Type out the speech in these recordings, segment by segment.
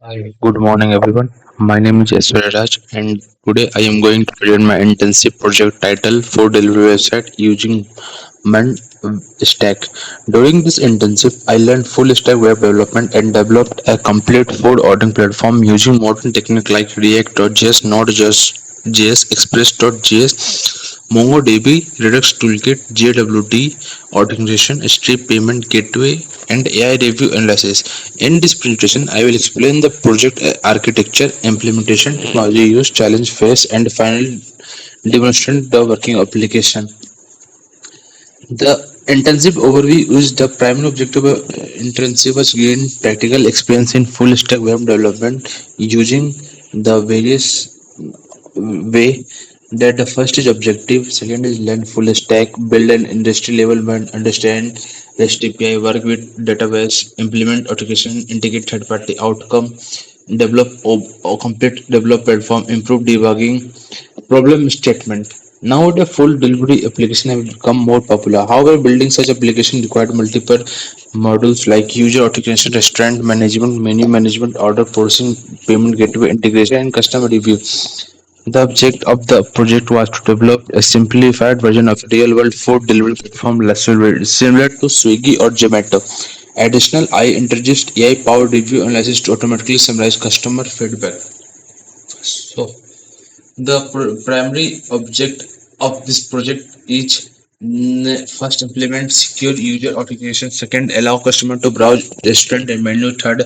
Hi, good morning everyone. My name is Eswar Raj and today I am going to present my intensive project title for delivery website using MEND stack. During this intensive, I learned full stack web development and developed a complete food ordering platform using modern techniques like React.js, Node.js, Express.js, MongoDB, Redux Toolkit, JWT, organization, strip payment gateway, and AI review analysis. In this presentation, I will explain the project architecture, implementation, technology use, challenge phase, and finally demonstrate the working application. The intensive overview is the primary objective of intensive was gain practical experience in full stack web development using the various way that the first is objective, second is learn full stack, build an industry level mind, understand REST API, work with database, implement automation, integrate third party outcome, develop or complete develop platform, improve debugging, problem statement. Now the full delivery application have become more popular. However, building such application required multiple modules like user authentication, restaurant management, menu management, order processing, payment gateway integration, and customer review. The object of the project was to develop a simplified version of real-world food delivery platform similar to Swiggy or Zomato. Additional, I introduced AI-powered review analysis to automatically summarize customer feedback. So, the primary object of this project is first implement secure user authentication, second allow customer to browse restaurant and menu, third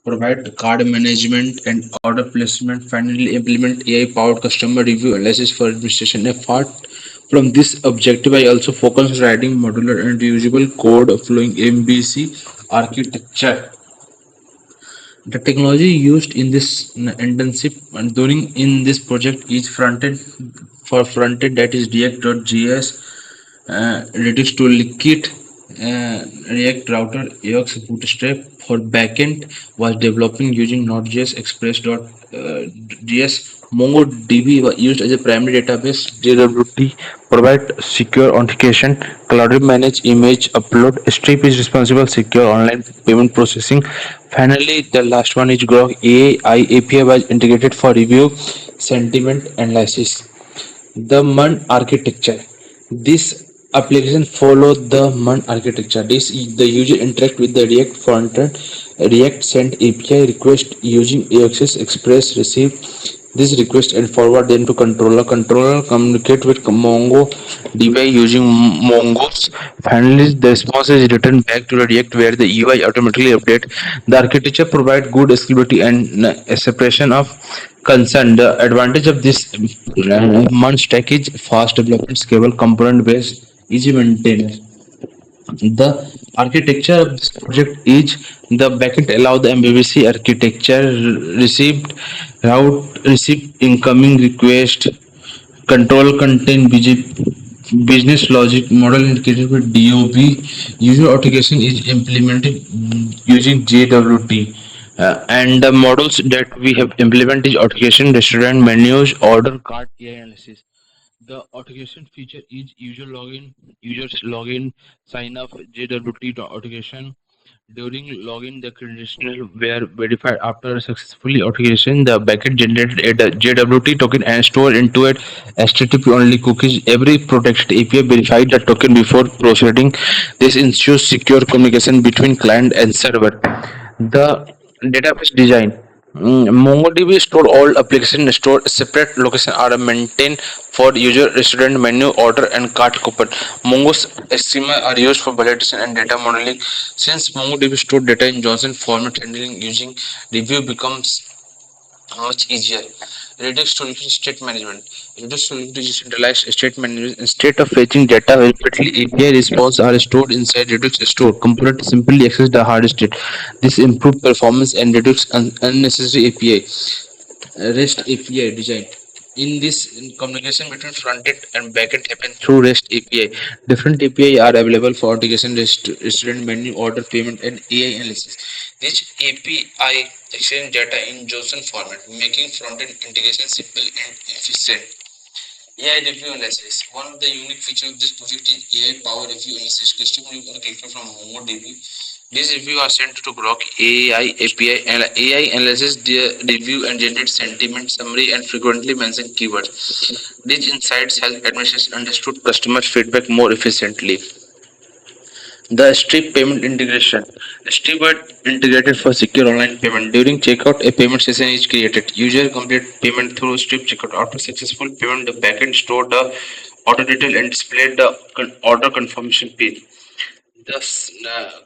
provide card management and order placement, finally implement AI powered customer review analysis for administration. Apart from this objective, I also focus on writing modular and reusable code following MVC architecture. The technology used in this intensive and during in this project is frontend for frontend, that is React.js, Redux to Liquid, React Router, AX Bootstrap. For backend was developing using Node.js, Express.js. MongoDB was used as a primary database. JWT provide secure authentication. Cloud manage image upload. Strip is responsible secure online payment processing. Finally, the last one is Grok AI API was integrated for review sentiment analysis. The MERN architecture. This application follow the MERN architecture. This is the user interact with the React frontend. React send API request using AXS Express receive this request and forward them to controller. Controller communicate with Mongo DB using Mongoose. Finally, the response is returned back to the React where the UI automatically update. The architecture provide good scalability and separation of concern. The advantage of this MERN stack is fast development, scalable, component based, easy maintenance. The architecture of this project is the backend allow the MVC architecture received route receive incoming request, control contain business logic model integrated with DOB. User authentication is implemented using JWT. And the models that we have implemented is authentication, restaurant menus, order cart AI analysis. The authentication feature is users login, sign up, JWT authentication. During login, the credentials were verified after successfully authentication. The backend generated a JWT token and stored into it HTTP only cookies. Every protected API verified the token before proceeding. This ensures secure communication between client and server. The database design. MongoDB store all application stored separate location are maintained for user restaurant menu order and cart coupon. Mongo's schema are used for validation and data modeling. Since MongoDB stored data in JSON format, handling using review becomes much easier. Redux solution state management. Redux solution is decentralized state management. Instead of fetching data repeatedly, API response are stored inside Redux store. Component simply access the hard state. This improves performance and reduce unnecessary API. REST API design. In this communication between frontend and backend happen through REST API. Different API are available for automation, restaurant menu, order payment, and AI analysis. Each API exchange data in JSON format, making frontend integration simple and efficient. AI review analysis. One of the unique features of this project is AI power review analysis. Customer review are collected from MongoDB. These reviews are sent to Grok AI API and AI analyzes the review and generate sentiment summary and frequently mentioned keywords. These insights help administrators understand customer feedback more efficiently. The Stripe payment integration. Stripe are integrated for secure online payment. During checkout, a payment session is created. User complete payment through Stripe checkout. After successful payment, the backend store the order detail and display the order confirmation page. Thus,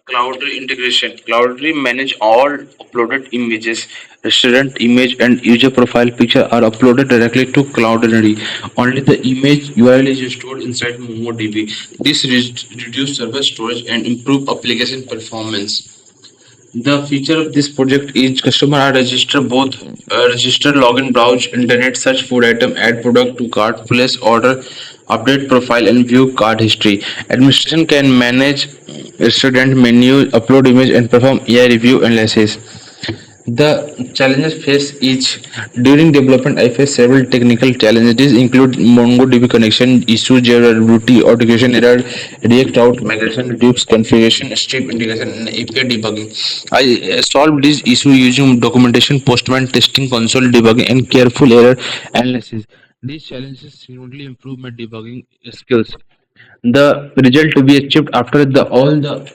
Cloudry integration. Cloudry manage all uploaded images, restaurant image and user profile picture are uploaded directly to Cloudry. Only the image URL is stored inside MongoDB. This reduce server storage and improve application performance. The feature of this project is customer are register both register login browse internet search food item add product to cart place order update profile and view cart history. Administration can manage restaurant menu upload image and perform AI review analysis. The challenges faced each during development. I faced several technical challenges. These include MongoDB connection issue, durability, automation error, React out migration, reduce configuration, strip integration, and API debugging. I solved these issues using documentation, Postman testing, console debugging, and careful error analysis. These challenges significantly improve my debugging skills. The result to be achieved after the all the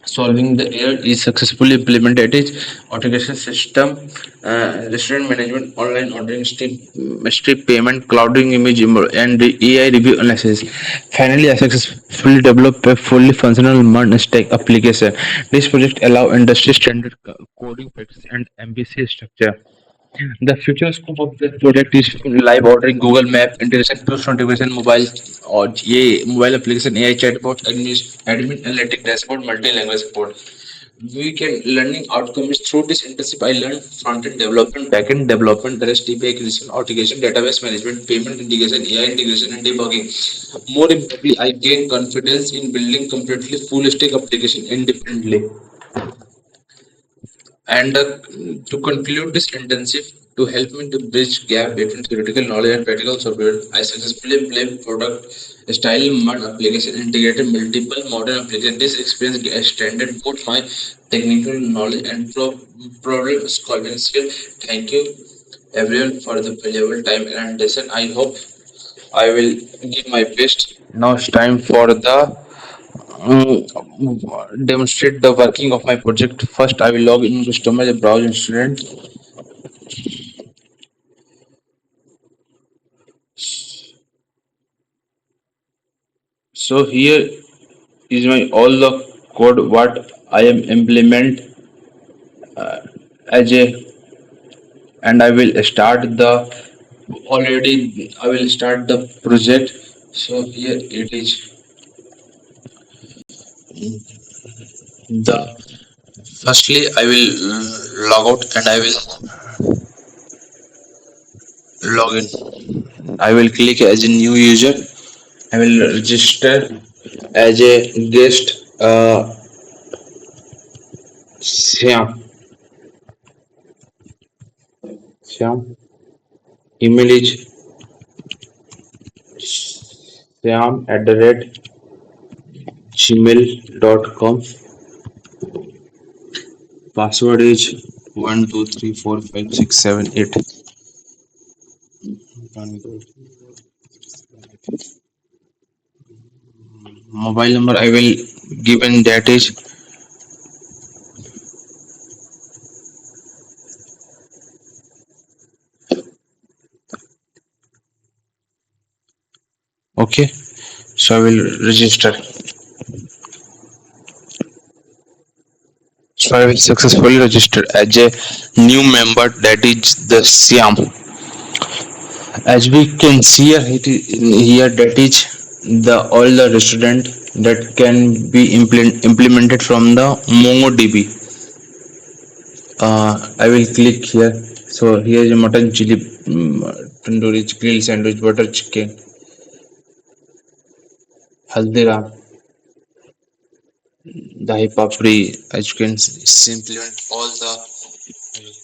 solving the error is successfully implemented is automation system, restaurant management, online ordering, strip payment, clouding image and the AI review analysis. Finally, I successfully developed a fully functional MERN stack application. This project allow industry standard coding practice and ambitious structure. The future scope of the project is live ordering, Google Map, integration, push notification, mobile or mobile application, AI chatbot, admin analytic dashboard, multi-language support. We can learning outcomes through this internship. I learned front-end development, back-end development, REST API creation, automation, database management, payment integration, AI integration, and debugging. More importantly, I gained confidence in building completely full-stack application independently. And to conclude this internship, to help me to bridge gap between theoretical knowledge and practical software, I successfully implemented product style mud application, integrated multiple modern applications. This experience extended both my technical knowledge and problem solving skill. Thank you everyone for the valuable time and lesson. I hope I will give my best. Now it's time for the demonstrate the working of my project. First, I will log in customer the browser student. So here is my all the code what I am implement as a and I will start the already I will start the project. So here it is the firstly I will log out and I will log in. I will click as a new user. I will register as a guest. Shyam. Shyam. Email is Shyam@gmail.com. Password is 1 2 3 4 5 6 7 8. Mobile number I will given that is okay. So I will register. So I will successfully register as a new member that is the Siam. As we can see here, here that is the all the restaurant that can be implemented from the MongoDB. I will click here. So here is mutton chili, tandoori grill sandwich, butter chicken, haldiram, dahi papri. As you can implement all the.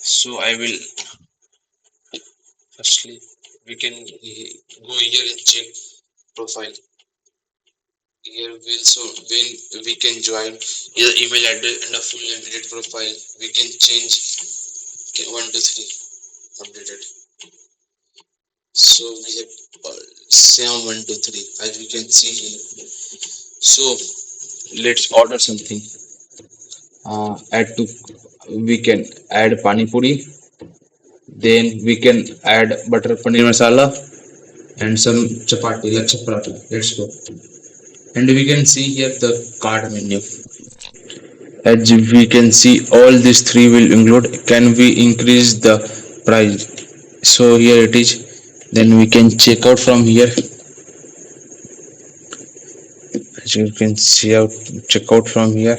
So I will firstly. We can go here and check profile. Here will so when we can join your email address and a full name edit profile. We can change. Okay, 1 2 3 updated. So we have Sam 1 2 3 as we can see here. So let's order something. Add to we can add pani puri. Then we can add butter paneer masala and some chapati, lachha paratha. Let's go. And we can see here the card menu. As we can see, all these three will include. Can we increase the price? So here it is. Then we can check out from here. As you can see out, check out from here.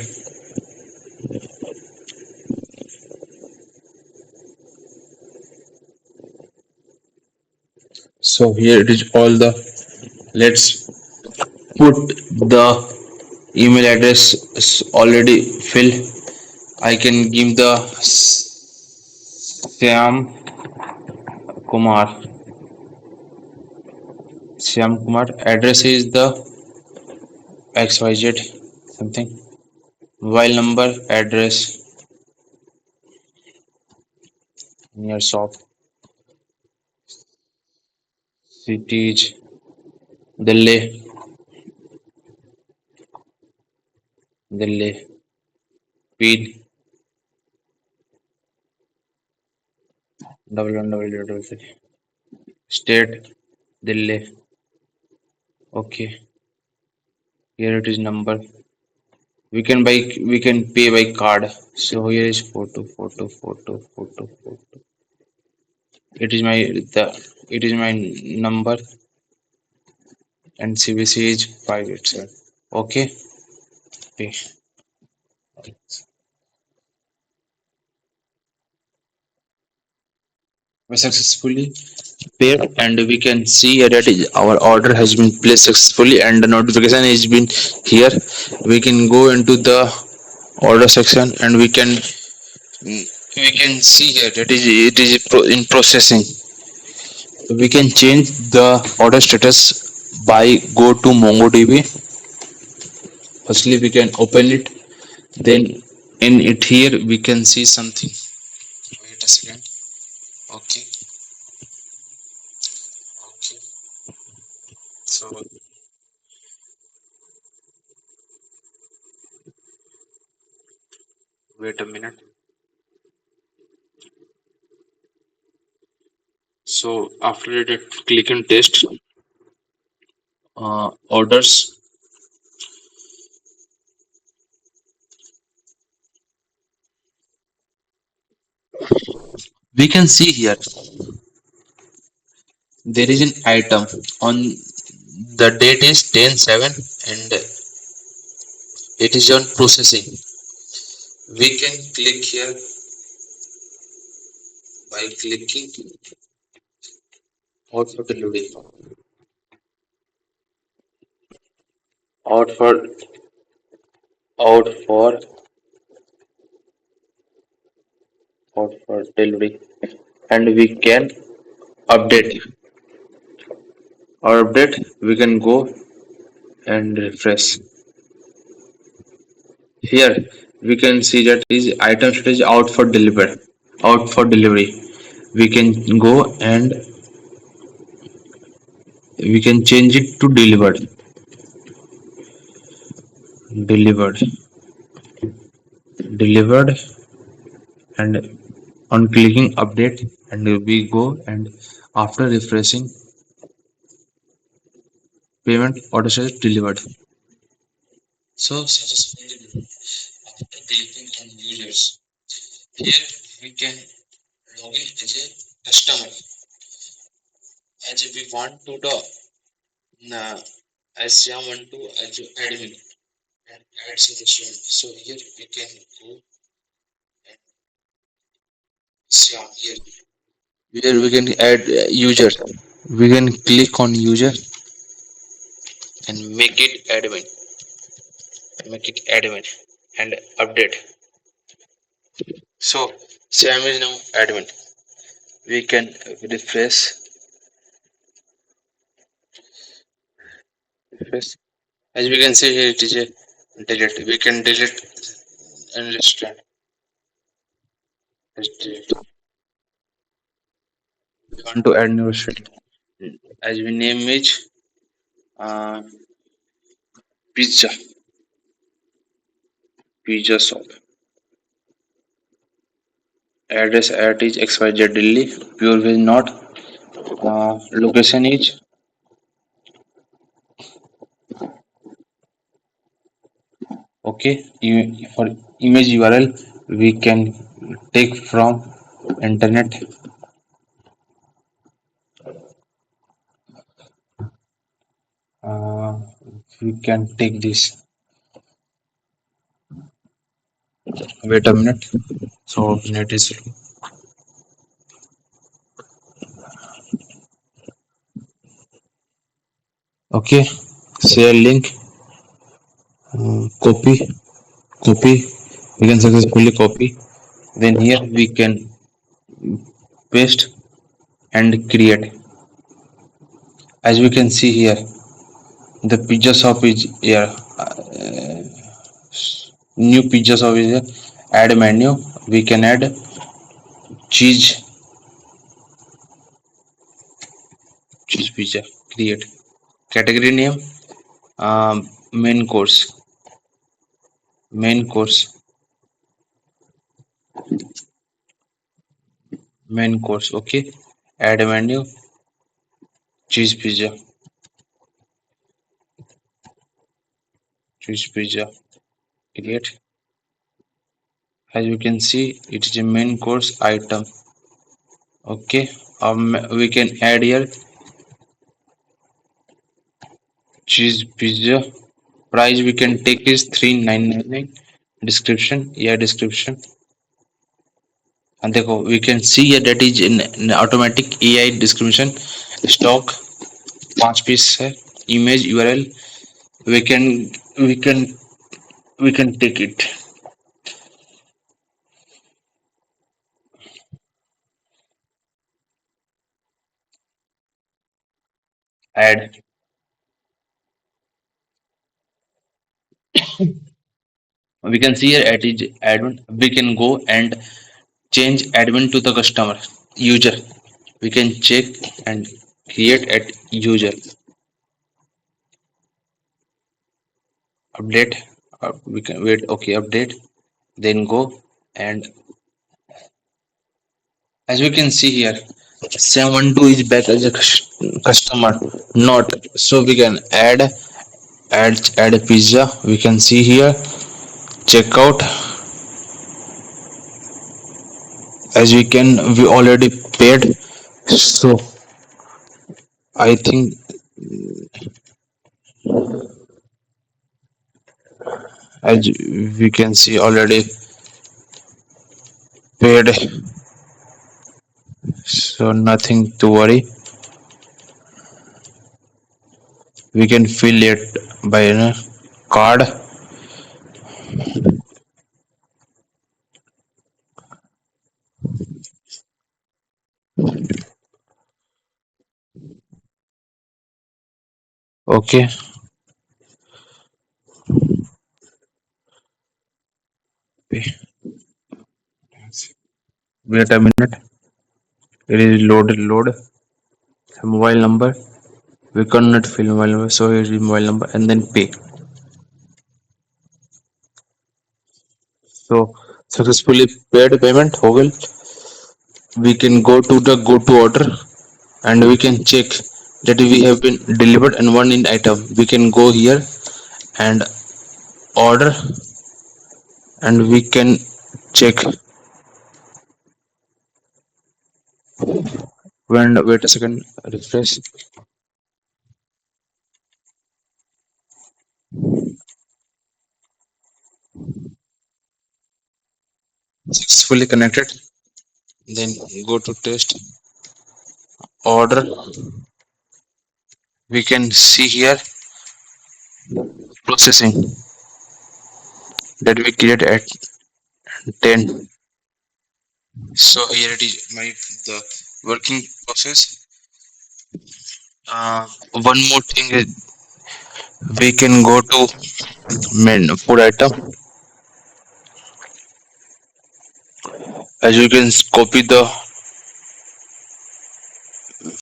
So here it is all the. Let's put the email address is already filled. I can give the Syam Kumar. Syam Kumar address is the XYZ something. Mobile number, address, near shop, cities, Delhi, Delhi, pin, double one double zero double three, state, Delhi. Okay, here it is number. We can pay by card. So here is photo. It is my number and CVC is 587. Okay, pay. We successfully paid and we can see here that our order has been placed successfully and the notification has been here. We can go into the order section and we can see here that it is in processing. We can change the order status by go to MongoDB. Firstly we can open it, then in it here we can see something. Wait a second. Okay, okay. So wait a minute. So after that click and test orders. We can see here there is an item on the date is 10/7 and it is on processing. We can click here by clicking out for delivery, out for out for out for delivery, and we can update our update. We can go and refresh. Here we can see that is item status out for deliver, out for delivery. We can go and we can change it to delivered, delivered, delivered, and on clicking update and we go and after refreshing payment order says delivered. So successfully after clicking on users, here we can log in as a customer as we want to the uh, as Shyam want to as admin and add suggestion. So here we can go and Shyam here. Here we can add user. We can click on user and make it admin and update. So Sam is now admin. We can refresh Yes. As we can see here, it is a delete. We can delete and restart. Let's delete. We want to add new restaurant. As we name it, uh, pizza, pizza shop. Address at is XYZ Delhi. Pure Veg not. Location is okay. For image URL, we can take from internet. Uh, we can take this. Wait a minute. So net is slow. Okay. Share link. Copy. Copy. We can successfully copy. Then here we can paste and create. As we can see here, the pizza shop is here. New pizza shop is here. Add menu. We can add cheese. Cheese pizza. Create. Category name. Main course. Main course. Main course. Okay. Add menu. Cheese pizza. Cheese pizza. Create. As you can see, it is a main course item. Okay. We can add here cheese pizza. Price we can take is 3,999. Description. Yeah, description. And देखो, we can see here that is in automatic AI description. Stock 5 piece है. Image URL. We can we can we can take it. Add. We can see here at is admin. We can go and change admin to the customer user. We can check and create at user. Update. We can wait. Okay, update. Then go and as we can see here, 712 is back as a customer. Not so we can add a pizza. We can see here checkout. As we already paid. So I think as we can see already paid, so nothing to worry. We can fill it by a card. Okay, wait a minute. It is load mobile number. We cannot fill mobile number, so here is mobile number and then pay. So successfully paid payment. Hoggle. We can go to the go to order and we can check that we have been delivered and one in item. We can go here and order and we can check when wait a second refresh successfully connected, then go to test order. We can see here processing that we create at 10. So here it is my the working process. One more thing is We can go to main food item. As you can copy the